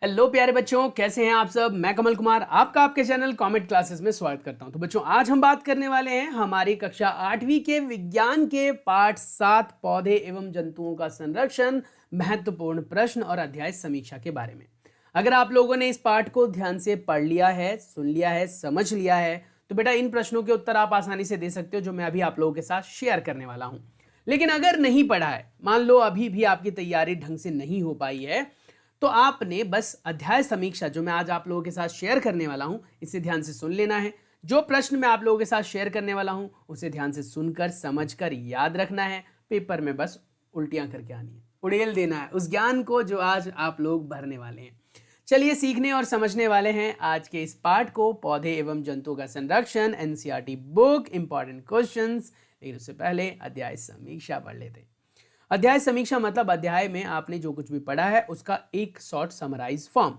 Hello प्यारे बच्चों, कैसे हैं आप सब। मैं कमल कुमार आपका आपके चैनल कॉमेट क्लासेस में स्वागत करता हूं। तो बच्चों, आज हम बात करने वाले हैं हमारी कक्षा 8वीं के विज्ञान के पाठ 7 पौधे एवं जंतुओं का संरक्षण, महत्वपूर्ण प्रश्न और अध्याय समीक्षा के बारे में। अगर आप लोगों ने इस पाठ को ध्यान से पढ़ लिया है, सुन लिया है, समझ लिया है, तो बेटा इन प्रश्नों के उत्तर आप आसानी से दे सकते हो जो मैं अभी आप लोगों के साथ शेयर करने वाला हूं। लेकिन अगर नहीं पढ़ा है, मान लो अभी भी आपकी तैयारी ढंग से नहीं हो पाई है, तो आपने बस अध्याय समीक्षा जो मैं आज आप लोगों के साथ शेयर करने वाला हूं, इसे ध्यान से सुन लेना है। जो प्रश्न मैं आप लोगों के साथ शेयर करने वाला हूं, उसे ध्यान से सुनकर समझकर याद रखना है। पेपर में बस उल्टियां करके आनी है, उड़ेल देना है उस ज्ञान को जो आज आप लोग भरने वाले हैं। चलिए सीखने और समझने वाले हैं आज के इस पाठ को, पौधे एवं जंतुओं का संरक्षण, एनसीईआरटी बुक, इंपॉर्टेंट क्वेश्चंस। लेकिन उससे पहले अध्याय समीक्षा पढ़ लेते हैं। अध्याय समीक्षा मतलब अध्याय में आपने जो कुछ भी पढ़ा है उसका एक शॉर्ट समराइज फॉर्म।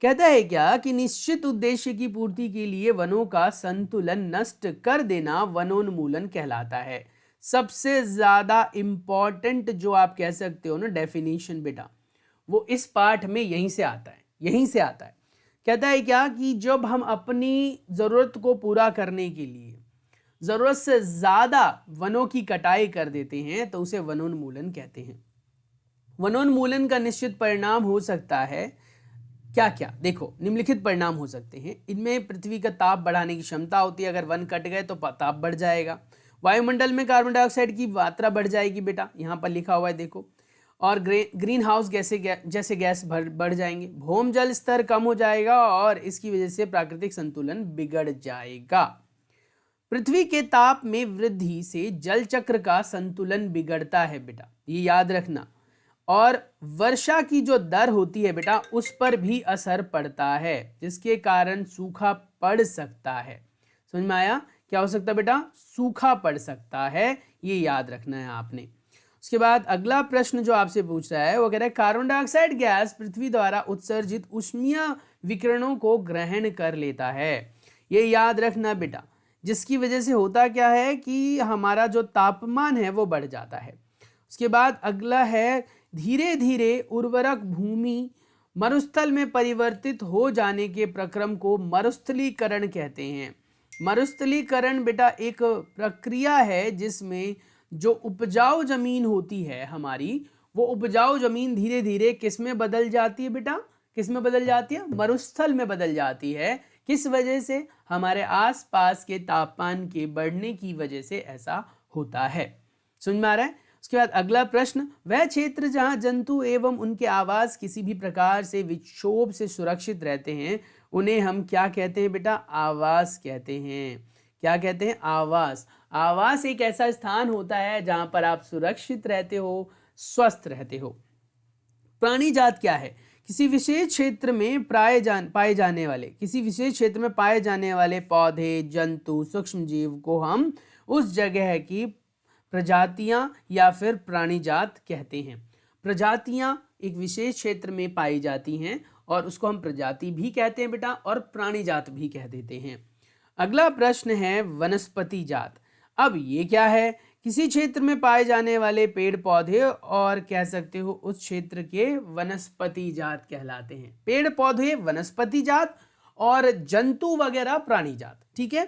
कहता है क्या कि निश्चित उद्देश्य की पूर्ति के लिए वनों का संतुलन नष्ट कर देना वनोन्मूलन कहलाता है। सबसे ज्यादा इंपॉर्टेंट जो आप कह सकते हो ना डेफिनेशन बेटा, वो इस पाठ में यहीं से आता है, यहीं से आता है। कहता है क्या कि जब हम अपनी जरूरत को पूरा करने के लिए जरूरत से ज्यादा वनों की कटाई कर देते हैं तो उसे वनोन्मूलन कहते हैं। वनोन्मूलन का निश्चित परिणाम हो सकता है क्या क्या, देखो निम्नलिखित परिणाम हो सकते हैं। इनमें पृथ्वी का ताप बढ़ाने की क्षमता होती है, अगर वन कट गए तो ताप बढ़ जाएगा। वायुमंडल में कार्बन डाइऑक्साइड की मात्रा बढ़ जाएगी बेटा, यहां पर लिखा हुआ है देखो। और ग्रीन हाउस जैसे गैस बढ़ जाएंगे। भौम जल स्तर कम हो जाएगा और इसकी वजह से प्राकृतिक संतुलन बिगड़ जाएगा। पृथ्वी के ताप में वृद्धि से जल चक्र का संतुलन बिगड़ता है बेटा, ये याद रखना। और वर्षा की जो दर होती है बेटा, उस पर भी असर पड़ता है, जिसके कारण सूखा पड़ सकता है। समझ में आया? क्या हो सकता है बेटा? सूखा पड़ सकता है, ये याद रखना है आपने। उसके बाद अगला प्रश्न जो आपसे पूछ रहा है वो कह रहा है कार्बन डाइऑक्साइड गैस पृथ्वी द्वारा उत्सर्जित ऊष्मीय विकिरणों को ग्रहण कर लेता है। ये याद रखना बेटा, जिसकी वजह से होता क्या है कि हमारा जो तापमान है वो बढ़ जाता है। उसके बाद अगला है धीरे धीरे उर्वरक भूमि मरुस्थल में परिवर्तित हो जाने के प्रक्रम को मरुस्थलीकरण कहते हैं। मरुस्थलीकरण बेटा एक प्रक्रिया है जिसमें जो उपजाऊ जमीन होती है हमारी, वो उपजाऊ जमीन धीरे धीरे किस में बदल जाती है बेटा? किस में बदल जाती है? मरुस्थल में बदल जाती है। किस वजह से? हमारे आसपास के तापमान के बढ़ने की वजह से ऐसा होता है। समझ में आ रहा है? उसके बाद अगला प्रश्न, वह क्षेत्र जहां जंतु एवं उनके आवास किसी भी प्रकार से विक्षोभ से सुरक्षित रहते हैं, उन्हें हम क्या कहते हैं बेटा? आवास कहते हैं। क्या कहते हैं? आवास। आवास एक ऐसा स्थान होता है जहां पर आप सुरक्षित रहते हो, स्वस्थ रहते हो। प्राणी जात क्या है? किसी विशेष क्षेत्र में पाए जाने वाले, किसी विशेष क्षेत्र में पाए जाने वाले पौधे, जंतु, सूक्ष्म जीव को हम उस जगह की प्रजातियां या फिर प्राणी जात कहते हैं। प्रजातियां एक विशेष क्षेत्र में पाई जाती हैं और उसको हम प्रजाति भी कहते हैं बेटा, और प्राणी जात भी कह देते हैं। अगला प्रश्न है वनस्पति जात। अब ये क्या है? किसी क्षेत्र में पाए जाने वाले पेड़ पौधे और कह सकते हो उस क्षेत्र के वनस्पति जात कहलाते हैं। पेड़ पौधे वनस्पति जात और जंतु वगैरह प्राणी जात। ठीक है।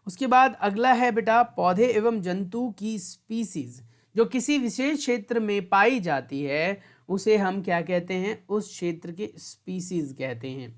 उसके बाद अगला है बेटा पौधे एवं जंतु की स्पीसीज जो किसी विशेष क्षेत्र में पाई जाती है, उसे हम क्या कहते हैं? उस क्षेत्र के स्पीसीज कहते हैं।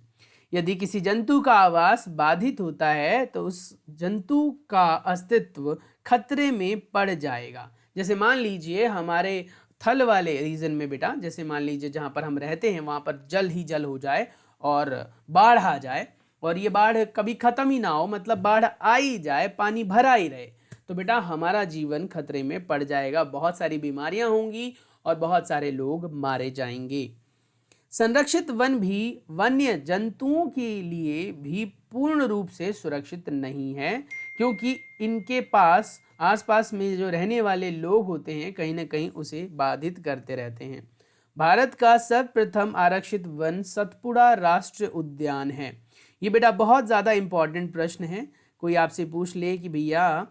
यदि किसी जंतु का आवास बाधित होता है तो उस जंतु का अस्तित्व खतरे में पड़ जाएगा। जैसे मान लीजिए हमारे थल वाले रीजन में बेटा, जैसे मान लीजिए जहाँ पर हम रहते हैं वहाँ पर जल ही जल हो जाए और बाढ़ आ जाए, और ये बाढ़ कभी खत्म ही ना हो, मतलब बाढ़ आ ही जाए, पानी भरा ही रहे, तो बेटा हमारा जीवन खतरे में पड़ जाएगा। बहुत सारी बीमारियां होंगी और बहुत सारे लोग मारे जाएंगे। संरक्षित वन भी वन्य जंतुओं के लिए भी पूर्ण रूप से सुरक्षित नहीं है, क्योंकि इनके पास आसपास में जो रहने वाले लोग होते हैं कहीं ना कहीं उसे बाधित करते रहते हैं। भारत का सर्वप्रथम आरक्षित वन सतपुड़ा राष्ट्रीय उद्यान है। ये बेटा बहुत ज़्यादा इंपॉर्टेंट प्रश्न है। कोई आपसे पूछ ले कि भैया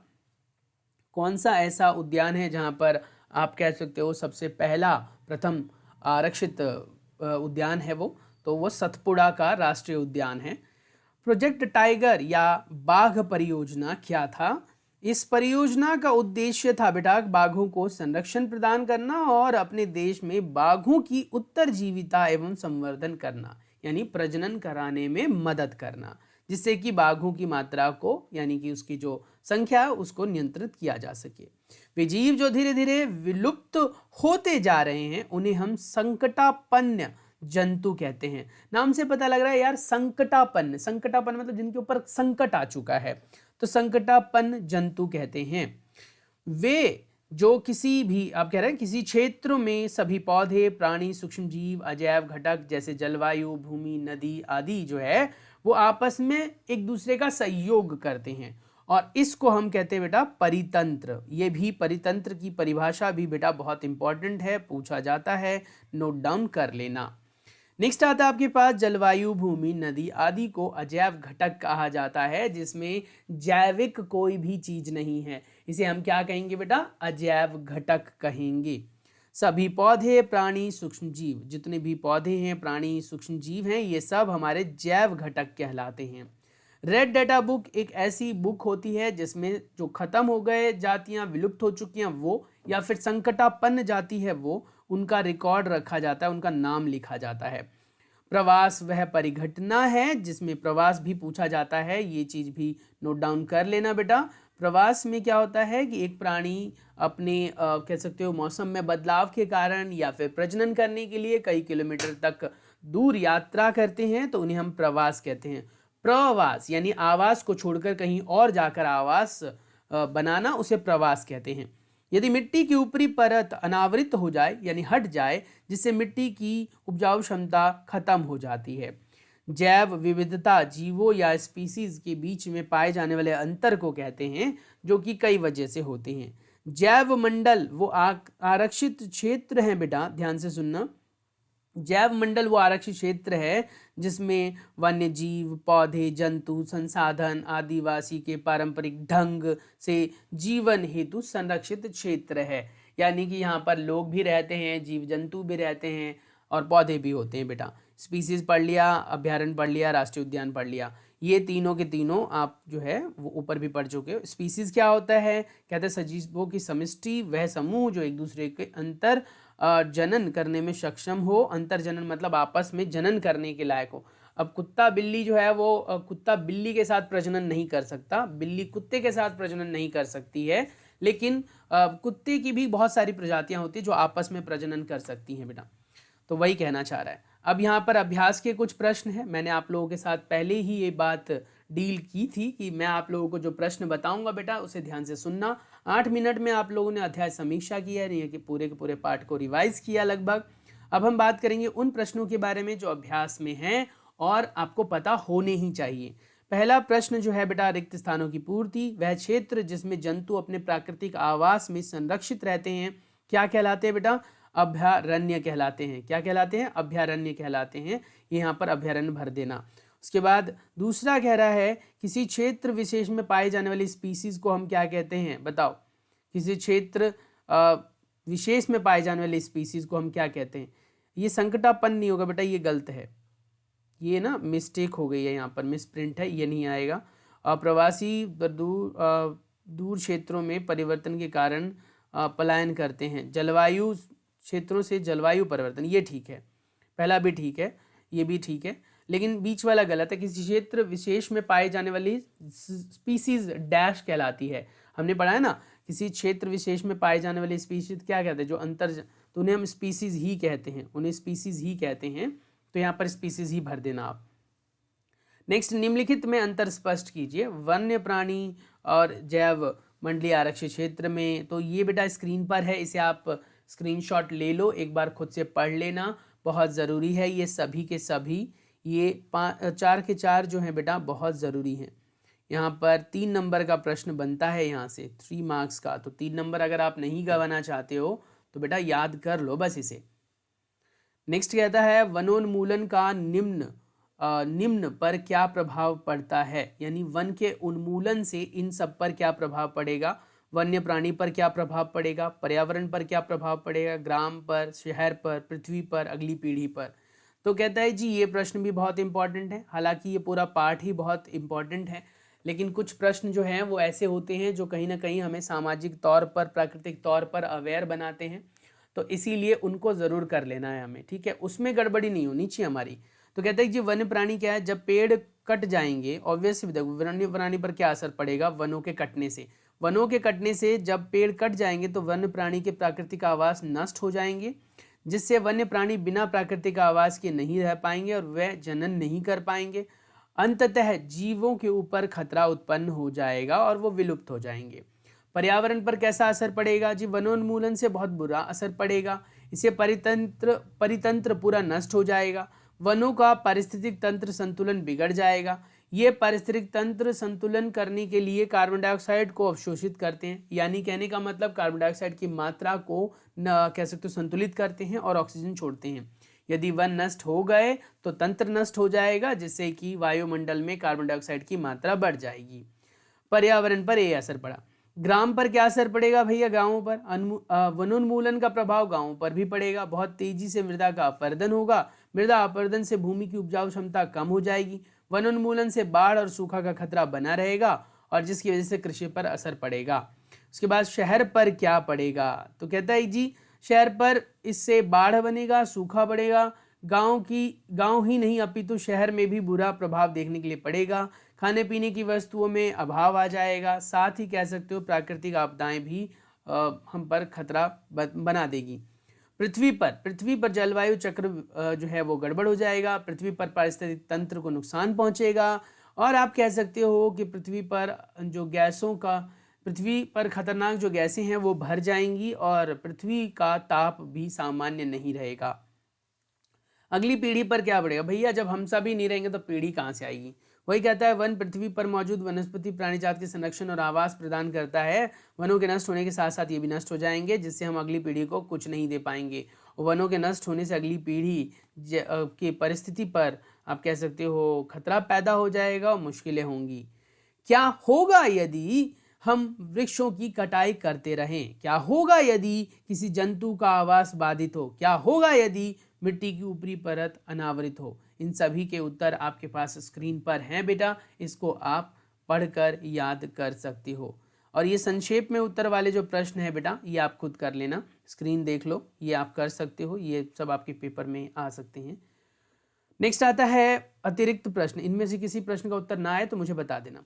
कौन सा ऐसा उद्यान है जहाँ पर आप कह सकते हो सबसे पहला प्रथम आरक्षित उद्यान है वो, तो वो सतपुड़ा का राष्ट्रीय उद्यान है। प्रोजेक्ट टाइगर या बाघ परियोजना क्या था? इस परियोजना का उद्देश्य था बेटा बाघों को संरक्षण प्रदान करना और अपने देश में बाघों की उत्तरजीविता एवं संवर्धन करना, यानी प्रजनन कराने में मदद करना, जिससे कि बाघों की मात्रा को यानी कि उसकी जो संख्या है उसको नियंत्रित किया जा सके। वे जीव जो धीरे धीरे विलुप्त होते जा रहे हैं उन्हें हम संकटापन्न जंतु कहते हैं। नाम से पता लग रहा है यार, संकटापन्न, संकटापन्न मतलब जिनके ऊपर संकट आ चुका है, तो संकटापन्न जंतु कहते हैं। वे जो किसी भी, आप कह रहे हैं किसी क्षेत्र में सभी पौधे, प्राणी, सूक्ष्म जीव, अजैव घटक जैसे जलवायु, भूमि, नदी आदि जो है वो आपस में एक दूसरे का सहयोग करते हैं और इसको हम कहते हैं बेटा परितंत्र। ये भी परितंत्र की परिभाषा भी बेटा बहुत इंपॉर्टेंट है, पूछा जाता है, नोट डाउन कर लेना। नेक्स्ट आता है आपके पास जलवायु, भूमि, नदी आदि को अजैव घटक कहा जाता है, जिसमें जैविक कोई भी चीज नहीं है। इसे हम क्या कहेंगे बेटा? अजैव घटक कहेंगे। सभी पौधे, प्राणी, सूक्ष्म जीव, जितने भी पौधे हैं, प्राणी, सूक्ष्म जीव हैं, ये सब हमारे जैव घटक कहलाते हैं। रेड डाटा बुक एक ऐसी बुक होती है जिसमें जो खत्म हो गए जातियां, विलुप्त हो चुकी हैं वो, या फिर संकटापन्न जाति है वो, उनका रिकॉर्ड रखा जाता है, उनका नाम लिखा जाता है। प्रवास वह परिघटना है जिसमें प्रवास भी पूछा जाता है, ये चीज भी नोट डाउन कर लेना बेटा। प्रवास में क्या होता है कि एक प्राणी अपने कह सकते हो मौसम में बदलाव के कारण या फिर प्रजनन करने के लिए कई किलोमीटर तक दूर यात्रा करते हैं, तो उन्हें हम प्रवास कहते हैं। प्रवास यानी आवास को छोड़कर कहीं और जाकर आवास बनाना, उसे प्रवास कहते हैं। यदि मिट्टी की ऊपरी परत अनावृत हो जाए यानी हट जाए, जिससे मिट्टी की उपजाऊ क्षमता खत्म हो जाती है। जैव विविधता जीवों या स्पीसीज के बीच में पाए जाने वाले अंतर को कहते हैं, जो कि कई वजह से होते हैं। जैव मंडल वो आरक्षित क्षेत्र है बेटा, ध्यान से सुनना। जैव मंडल वो आरक्षित क्षेत्र है जिसमें वन्य जीव, पौधे, जंतु, संसाधन, आदिवासी के पारंपरिक ढंग से जीवन हेतु संरक्षित क्षेत्र है। यानी कि यहाँ पर लोग भी रहते हैं, जीव जंतु भी रहते हैं और पौधे भी होते हैं बेटा। स्पीसीज पढ़ लिया, अभ्यारण्य पढ़ लिया, राष्ट्रीय उद्यान पढ़ लिया, ये तीनों के तीनों आप जो है वो ऊपर भी पढ़ चुके हो। स्पीसीज क्या होता है? कहते हैं सजीवों की समष्टि, वह समूह जो एक दूसरे के अंतर जनन करने में सक्षम हो। अंतर जनन मतलब आपस में जनन करने के लायक हो। अब कुत्ता बिल्ली जो है वो कुत्ता बिल्ली के साथ प्रजनन नहीं कर सकता, बिल्ली कुत्ते के साथ प्रजनन नहीं कर सकती है, लेकिन कुत्ते की भी बहुत सारी प्रजातियां होती हैं जो आपस में प्रजनन कर सकती हैं बेटा। तो वही कहना चाह रहा है। अब यहाँ पर अभ्यास के कुछ प्रश्न हैं। मैंने आप लोगों के साथ पहले ही ये बात डील की थी कि मैं आप लोगों को जो प्रश्न बताऊंगा बेटा उसे ध्यान से सुनना। 8 मिनट में आप लोगों ने अध्याय समीक्षा की है, नहीं कि पूरे के पूरे पाठ को रिवाइज किया लगभग। अब हम बात करेंगे उन प्रश्नों के बारे में जो अभ्यास में हैं और आपको पता होने ही चाहिए। पहला प्रश्न जो है बेटा, रिक्त स्थानों की पूर्ति। वह क्षेत्र जिसमें जंतु अपने प्राकृतिक आवास में संरक्षित रहते हैं क्या कहलाते हैं बेटा? अभयारण्य कहलाते हैं। क्या कहलाते हैं? अभयारण्य कहलाते हैं। यहाँ पर अभयारण्य भर देना। उसके बाद दूसरा कह रहा है किसी क्षेत्र विशेष में पाए जाने वाली स्पीसीज को हम क्या कहते हैं? बताओ, किसी क्षेत्र विशेष में पाए जाने वाली स्पीसीज को हम क्या कहते हैं? ये संकटापन्न नहीं होगा बेटा, ये गलत है, ये ना मिस्टेक हो गई है, यहाँ पर मिसप्रिंट है, ये नहीं आएगा। प्रवासी दूर क्षेत्रों में परिवर्तन के कारण पलायन करते हैं। जलवायु क्षेत्रों से जलवायु परिवर्तन, ये ठीक है, पहला भी ठीक है, ये भी ठीक है, लेकिन बीच वाला गलत है। किसी क्षेत्र विशेष में पाई जाने वाली स्पीसीज डैश कहलाती है। हमने पढ़ा है ना, किसी क्षेत्र विशेष में पाए जाने वाली स्पीसीज क्या कहते हैं? जो अंतर, तो उन्हें हम स्पीसीज ही कहते हैं, उन्हें स्पीसीज ही कहते हैं। तो यहाँ पर स्पीसीज ही भर देना आप। नेक्स्ट, निम्नलिखित में अंतर स्पष्ट कीजिए। वन्य प्राणी और जैव मंडलीय आरक्षित क्षेत्र में, तो ये बेटा स्क्रीन पर है, इसे आप स्क्रीनशॉट ले लो, एक बार खुद से पढ़ लेना, बहुत ज़रूरी है। ये सभी के सभी, ये 4 के 4 जो हैं बेटा बहुत ज़रूरी हैं। यहाँ पर 3 नंबर का प्रश्न बनता है, यहाँ से 3 मार्क्स का। तो 3 नंबर अगर आप नहीं गंवाना चाहते हो तो बेटा याद कर लो बस इसे। नेक्स्ट कहता है वनोन्मूलन का निम्न पर क्या प्रभाव पड़ता है? यानी वन के उन्मूलन से इन सब पर क्या प्रभाव पड़ेगा? वन्य प्राणी पर क्या प्रभाव पड़ेगा? पर्यावरण पर क्या प्रभाव पड़ेगा? ग्राम पर, शहर पर, पृथ्वी पर, अगली पीढ़ी पर। तो कहता है जी ये प्रश्न भी बहुत इंपॉर्टेंट है, हालांकि ये पूरा पार्ट ही बहुत इंपॉर्टेंट है, लेकिन कुछ प्रश्न जो हैं वो ऐसे होते हैं जो कहीं ना कहीं हमें सामाजिक तौर पर, प्राकृतिक तौर पर अवेयर बनाते हैं, तो इसीलिए उनको ज़रूर कर लेना है हमें, ठीक है, उसमें गड़बड़ी नहीं होनी चाहिए हमारी। तो कहते हैं जी वन्य प्राणी क्या है, जब पेड़ कट जाएंगे, ऑब्वियसली देखो वन्य प्राणी पर क्या असर पड़ेगा, वनों के कटने से। वनों के कटने से जब पेड़ कट जाएंगे तो वन्य प्राणी के प्राकृतिक आवास नष्ट हो जाएंगे, जिससे वन्य प्राणी बिना प्राकृतिक आवास के नहीं रह पाएंगे और वह जनन नहीं कर पाएंगे। अंततः जीवों के ऊपर खतरा उत्पन्न हो जाएगा और वो विलुप्त हो जाएंगे। पर्यावरण पर कैसा असर पड़ेगा जी, वनोन्मूलन से बहुत बुरा असर पड़ेगा, इससे परितंत्र पूरा नष्ट हो जाएगा, वनों का पारिस्थितिक तंत्र संतुलन बिगड़ जाएगा। ये पारिस्थितिक तंत्र संतुलन करने के लिए कार्बन डाइऑक्साइड को अवशोषित करते हैं, यानी कहने का मतलब कार्बन डाइऑक्साइड की मात्रा को न कह सकते हो संतुलित करते हैं और ऑक्सीजन छोड़ते हैं। यदि वन नष्ट हो गए तो तंत्र नष्ट हो जाएगा, जिससे कि वायुमंडल में कार्बन डाइऑक्साइड की मात्रा बढ़ जाएगी। पर्यावरण पर यह असर पड़ा। ग्राम पर क्या असर पड़ेगा भैया, गांवों पर वनोन्मूलन का प्रभाव गांवों पर भी पड़ेगा। बहुत तेजी से मृदा का अपरदन होगा, मृदा अपरदन से भूमि की उपजाऊ क्षमता कम हो जाएगी, वनोन्मूलन से बाढ़ और सूखा का खतरा बना रहेगा और जिसकी वजह से कृषि पर असर पड़ेगा। उसके बाद शहर पर क्या पड़ेगा, तो कहता है जी शहर पर इससे बाढ़ बनेगा, सूखा बढ़ेगा, गांव ही नहीं अपितु शहर में भी बुरा प्रभाव देखने के लिए पड़ेगा। खाने पीने की वस्तुओं में अभाव आ जाएगा, साथ ही कह सकते हो प्राकृतिक आपदाएं भी हम पर खतरा बना देगी। पृथ्वी पर जलवायु चक्र जो है वो गड़बड़ हो जाएगा, पृथ्वी पर पारिस्थितिक तंत्र को नुकसान पहुंचेगा और आप कह सकते हो कि पृथ्वी पर खतरनाक जो गैसें हैं वो भर जाएंगी और पृथ्वी का ताप भी सामान्य नहीं रहेगा। अगली पीढ़ी पर क्या बढ़ेगा भैया, जब हम सभी नहीं रहेंगे तो पीढ़ी कहाँ से आएगी। वही कहता है वन पृथ्वी पर मौजूद वनस्पति प्राणी जात के संरक्षण और आवास प्रदान करता है, वनों के नष्ट होने के साथ साथ ये भी नष्ट हो जाएंगे, जिससे हम अगली पीढ़ी को कुछ नहीं दे पाएंगे। वनों के नष्ट होने से अगली पीढ़ी की परिस्थिति पर आप कह सकते हो खतरा पैदा हो जाएगा और मुश्किलें होंगी। क्या होगा यदि हम वृक्षों की कटाई करते रहें, क्या होगा यदि किसी जंतु का आवास बाधित हो, क्या होगा यदि मिट्टी की ऊपरी परत अनावृत हो। इन सभी के उत्तर आपके पास स्क्रीन पर हैं बेटा, इसको आप पढ़कर याद कर सकते हो। और ये संक्षेप में उत्तर वाले जो प्रश्न है बेटा ये आप खुद कर लेना, स्क्रीन देख लो, ये आप कर सकते हो, ये सब आपके पेपर में आ सकते हैं। नेक्स्ट आता है अतिरिक्त प्रश्न, इनमें से किसी प्रश्न का उत्तर ना आए तो मुझे बता देना।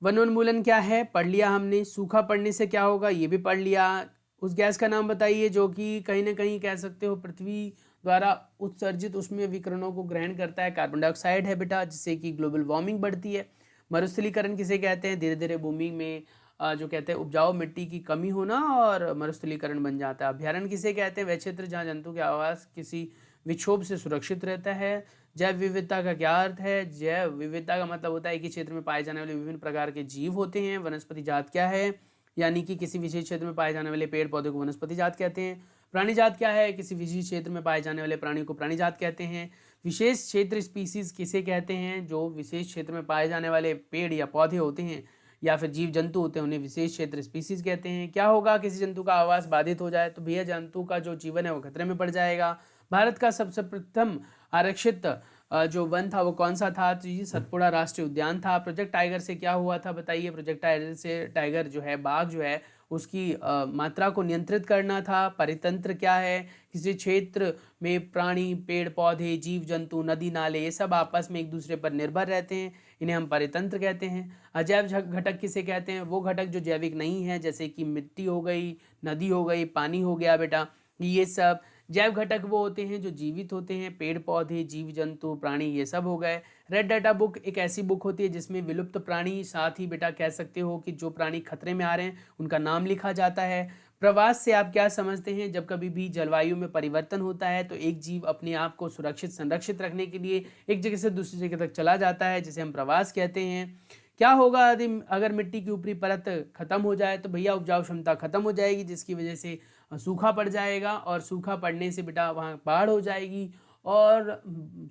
वनोन्मूलन क्या है, पढ़ लिया हमने। सूखा पड़ने से क्या होगा, ये भी पढ़ लिया। उस गैस का नाम बताइए जो कि कहीं ना कहीं कह सकते हो पृथ्वी द्वारा उत्सर्जित उष्मीय विकिरणों को ग्रहण करता है, कार्बन डाइऑक्साइड है बेटा, जिससे कि ग्लोबल वार्मिंग बढ़ती है। मरुस्थलीकरण किसे कहते हैं, धीरे धीरे भूमि में जो कहते हैं उपजाऊ मिट्टी की कमी होना और मरुस्थलीकरण बन जाता है। अभ्यारण्य किसे कहते हैं, वह क्षेत्र जहाँ जंतु के आवास किसी विक्षोभ से सुरक्षित रहता है। जैव विविधता का क्या अर्थ है, जैव विविधता का मतलब होता है कि क्षेत्र में पाए जाने वाले विभिन्न प्रकार के जीव होते हैं। वनस्पति जात क्या है, यानी कि किसी विशेष क्षेत्र में पाए जाने वाले पेड़ पौधे को वनस्पति जात कहते हैं। प्राणी जात क्या है, किसी विशेष क्षेत्र में पाए जाने वाले प्राणी को प्राणी जात कहते हैं। विशेष क्षेत्र स्पीसीज किसे कहते हैं, जो विशेष क्षेत्र में पाए जाने वाले पेड़ या पौधे होते हैं या फिर जीव जंतु होते हैं उन्हें विशेष क्षेत्र स्पीसीज कहते हैं। क्या होगा किसी जंतु का आवास बाधित हो जाए, तो भैया जंतु का जो जीवन है वो खतरे में पड़ जाएगा। भारत का सबसे प्रथम आरक्षित जो वन था वो कौन सा था, तो ये सतपुड़ा राष्ट्रीय उद्यान था। प्रोजेक्ट टाइगर से क्या हुआ था बताइए, प्रोजेक्ट टाइगर से टाइगर जो है, बाघ जो है, उसकी मात्रा को नियंत्रित करना था। परितंत्र क्या है, किसी क्षेत्र में प्राणी, पेड़ पौधे, जीव जंतु, नदी नाले ये सब आपस में एक दूसरे पर निर्भर रहते हैं, इन्हें हम परितंत्र कहते हैं। अजैव घटक किसे कहते हैं, वो घटक जो जैविक नहीं है, जैसे कि मिट्टी हो गई, नदी हो गई, पानी हो गया बेटा, ये सब। जैव घटक वो होते हैं जो जीवित होते हैं, पेड़ पौधे, जीव जंतु, प्राणी, ये सब हो गए। रेड डाटा बुक एक ऐसी बुक होती है जिसमें विलुप्त प्राणी, साथ ही बेटा कह सकते हो कि जो प्राणी खतरे में आ रहे हैं उनका नाम लिखा जाता है। प्रवास से आप क्या समझते हैं, जब कभी भी जलवायु में परिवर्तन होता है तो एक जीव अपने आप को सुरक्षित संरक्षित रखने के लिए एक जगह से दूसरी जगह तक चला जाता है, जिसे हम प्रवास कहते हैं। क्या होगा यदि अगर मिट्टी की ऊपरी परत खत्म हो जाए, तो भैया उपजाऊ क्षमता खत्म हो जाएगी, जिसकी वजह से सूखा पड़ जाएगा और सूखा पड़ने से बेटा वहाँ बाढ़ हो जाएगी। और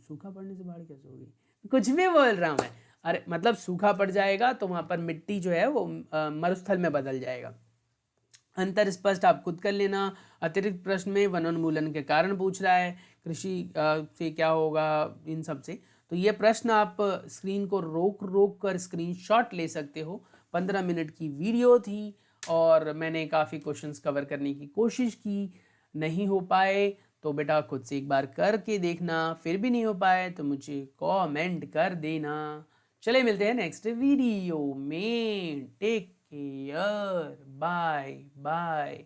सूखा पड़ने से बाढ़ कैसे होगी, कुछ भी बोल रहा हूँ मैं, अरे मतलब सूखा पड़ जाएगा तो वहाँ पर मिट्टी जो है वो मरुस्थल में बदल जाएगा। अंतर स्पष्ट आप खुद कर लेना। अतिरिक्त प्रश्न में वनोन्मूलन के कारण पूछ रहा है, कृषि से क्या होगा, इन सब से। तो ये प्रश्न आप स्क्रीन को रोक रोक कर स्क्रीनशॉट ले सकते हो। 15 मिनट की वीडियो थी और मैंने काफ़ी क्वेश्चंस कवर करने की कोशिश की, नहीं हो पाए तो बेटा खुद से एक बार करके देखना, फिर भी नहीं हो पाए तो मुझे कमेंट कर देना। चले मिलते हैं नेक्स्ट वीडियो में, टेक केयर, बाय बाय।